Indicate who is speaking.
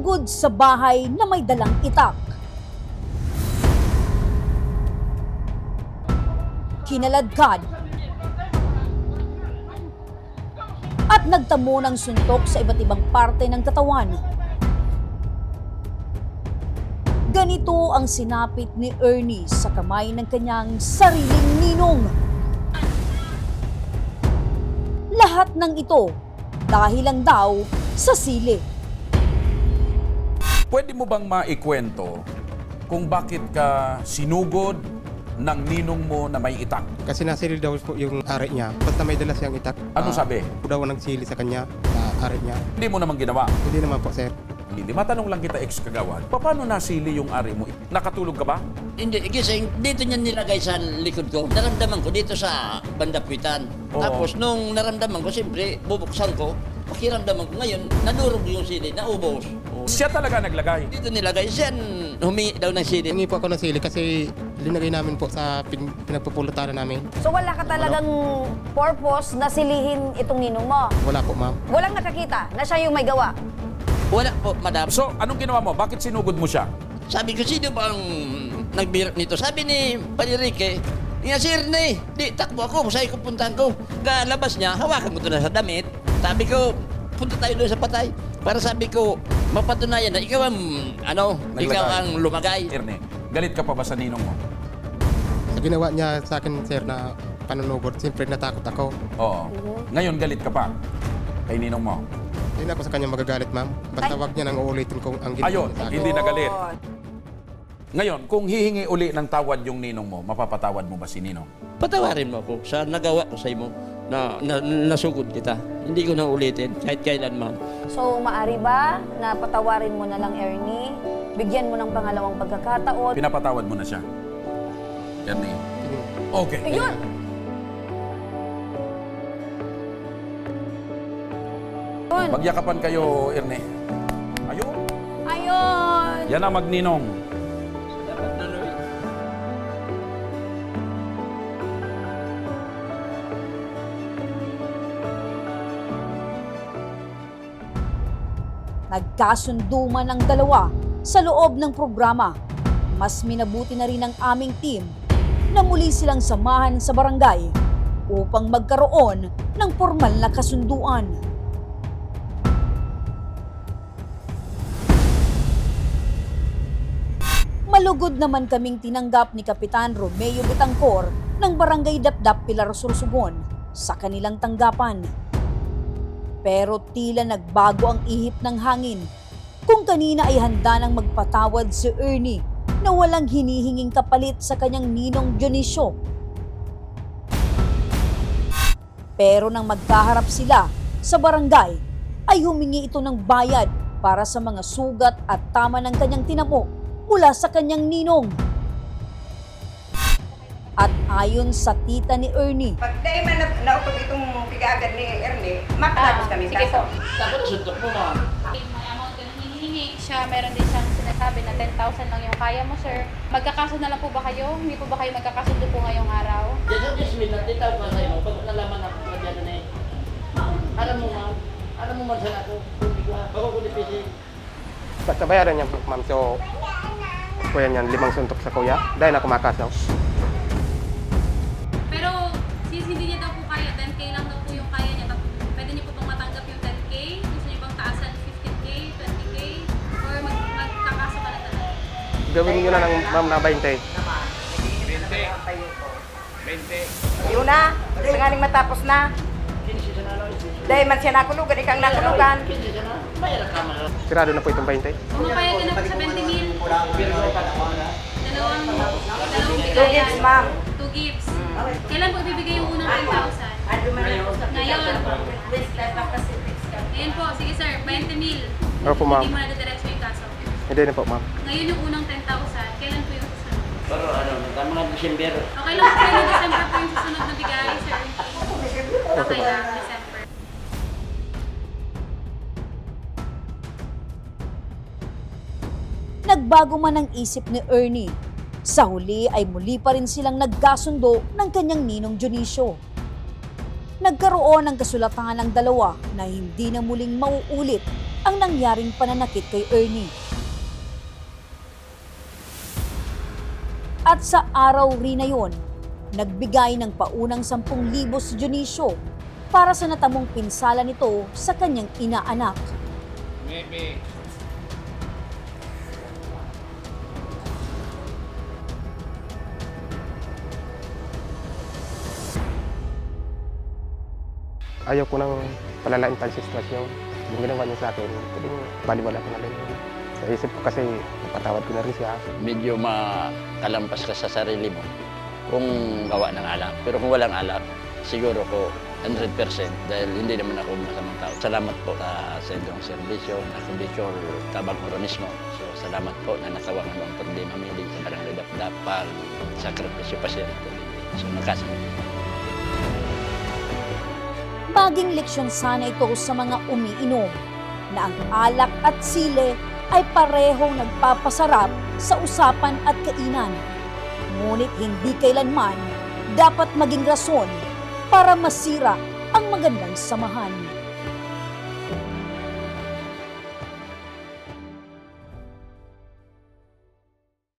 Speaker 1: Sinugod sa bahay na may dalang itak. Kinaladkad at nagtamo ng suntok sa iba't ibang parte ng katawan. Ganito ang sinapit ni Ernie sa kamay ng kanyang sariling ninong. Lahat ng ito dahil lang daw sa sili.
Speaker 2: Pwede mo bang maikwento kung bakit ka sinugod ng ninong mo na may itak?
Speaker 3: Kasi nasili daw po yung ari niya. Basta may dala siyang itak.
Speaker 2: Ano sabi?
Speaker 3: Daw nagsili sa kanya, sa ari niya.
Speaker 2: Hindi mo naman ginawa.
Speaker 3: Hindi naman po, sir.
Speaker 2: Hindi. Matanong lang kita, ex-kagawad. Paano nasili yung ari mo? Nakatulog ka ba?
Speaker 4: Hindi, kasi dito niya nilagay sa likod ko. Naramdaman ko dito sa bandapitan.
Speaker 2: Oo.
Speaker 4: Tapos nung naramdaman ko, siyempre, bubuksan ko. Pakiramdaman ko ngayon, nadurog yung sili, naubos.
Speaker 2: Siya talaga naglagay.
Speaker 4: Dito nilagay, siya humingi daw ng sili.
Speaker 3: Hingi po ako ng sili kasi linagay namin po sa pinagpupulutanan namin.
Speaker 5: So wala ka talagang purpose na silihin itong ninong mo?
Speaker 3: Wala po, ma'am.
Speaker 5: Walang nakakita na siya yung may gawa?
Speaker 4: Wala po, madam.
Speaker 2: So, anong ginawa mo? Bakit sinugod mo siya?
Speaker 4: Sabi ko, sino ba ang nagbirap nito? Sabi ni Panirique, nga sir na di takbo ako, sa'yo ko puntahan ko. Kalabas niya, hawakan ko ito na sa damit. Sabi ko, punta tayo doon sa patay. Para sabi ko, mapatunayan na ikaw ang,
Speaker 2: Naglagay.
Speaker 4: ikaw ang lumagay.
Speaker 2: Ernie, galit ka pa ba sa ninong mo?
Speaker 3: Sa ginawa niya sa akin, sir, na panunugod, siyempre natakot ako.
Speaker 2: Oo. Ngayon, galit ka pa kay ninong mo?
Speaker 3: Hindi na ako sa kanya magagalit, ma'am. Basta wag niya nang uulitin kung ang ginawa
Speaker 2: Ayun,
Speaker 3: niya sa akin.
Speaker 2: hindi na galit. Ngayon, kung hihingi uli ng tawad yung ninong mo, mapapatawad mo ba si ninong?
Speaker 4: Patawarin mo ako sa nagawa ko sa imo na nasugod kita. Hindi ko na ulitin kahit kailan man.
Speaker 5: So maari ba na patawarin mo na lang Ernie? Bigyan mo ng pangalawang pagkakataon?
Speaker 2: Pinapatawad mo na siya. Ernie. Okay.
Speaker 5: Ayun!
Speaker 2: Magyakapan kayo, Ernie. Ayun.
Speaker 5: Ayun!
Speaker 2: Yan ang magninong.
Speaker 1: Nagkasundo man ang dalawa sa loob ng programa. Mas minabuti na rin ng aming team na muli silang samahan sa barangay upang magkaroon ng formal na kasunduan. Malugod naman kaming tinanggap ni Kapitan Romeo Bitangcor ng Barangay Dapdap, Pilar, Sorsogon sa kanilang tanggapan. Pero tila nagbago ang ihip ng hangin kung kanina ay handa nang magpatawad si Ernie na walang hinihinging kapalit sa kanyang ninong Dionisio. Pero nang magkaharap sila sa barangay ay humingi ito ng bayad para sa mga sugat at tama ng kanyang tinamo mula sa kanyang ninong. At ayon sa tita ni Ernie,
Speaker 6: Pag dahil man nautog itong pigaagad ni Ernie, makalabos kami
Speaker 5: sige po.
Speaker 4: Tapos suntok mo ma.
Speaker 7: May amount ka nang hinihingi siya, meron din siyang sinasabi na 10,000 lang yung kaya mo, sir. Magkakaso na lang po ba kayo? Hindi po ba kayo magkakasundo po ngayong araw?
Speaker 4: Just wait, natitaw pa sa'yo. Pag nalaman ako pa dyan na eh. Alam mo man sana ako. Ako ko dipisi.
Speaker 3: Basta bayaran niya po, ma'am. So, kuya niyan, 5 suntok sa kuya. Dahil ako makasaw.
Speaker 7: Pero since hindi niya daw po kaya, 10K lang daw po yung kaya niya. Pwede niyo po bang matanggap yung 10K? Gusto niyo bang taasan 15K, 20K? Or magkakaso ka na talaga?
Speaker 3: Gawin niyo na lang, ma'am, na 20.
Speaker 6: Yun na, sangaling matapos na. Dahil man siya nakulugan, ikang nakulugan.
Speaker 3: Sirado na po itong 20.
Speaker 7: Pumapayag ka na po sa 20,000. Dalawang
Speaker 6: 2 gifts, ma'am.
Speaker 7: 2 gifts. Kailan po ibibigay yung unang 10,000? Ngayon. Ngayon po, sige sir, 20,000.
Speaker 3: Opo, ma'am.
Speaker 7: Hindi mo na diretso yung kaso.
Speaker 3: Hindi na po, ma'am.
Speaker 7: Ngayon yung unang 10,000, kailan po yung susunod?
Speaker 4: Pero tama nga December.
Speaker 7: Okay lang po yung December po yung susunod na bigay, sir. Okay lang, December.
Speaker 1: nagbago man ang isip ni Ernie. Sa huli ay muli pa rin silang nagkasundo ng kanyang ninong Dionisio. Nagkaroon ng kasulatan ng dalawa na hindi na muling mauulit ang nangyaring pananakit kay Ernie. At sa araw rin na yun, nagbigay ng paunang 10,000 si Dionisio para sa natamong pinsala nito sa kanyang inaanak.
Speaker 3: Ayaw ko nang palalain pa sa sitwasyon. Yung ginawa niya sa akin, pwedeng baliwala ko na lang yun. Sa isip ko kasi, napatawad ko na rin siya.
Speaker 4: Medyo makalampas ka sa sarili mo kung gawa ng alak. Pero kung walang alak, siguro ko 100% dahil hindi naman ako masamang tao. Salamat po sa Sentrong Serbisyo, Nakabicor, Tabang Oronismo. So salamat po na natawangan mo ang problema mo sa Barangay Dapdap pag sakripisyo pa siya. So nakasagot.
Speaker 1: Maging leksyon sana ito sa mga umiinom na ang alak at sile ay parehong nagpapasarap sa usapan at kainan. Ngunit hindi kailanman dapat maging rason para masira ang magandang samahan.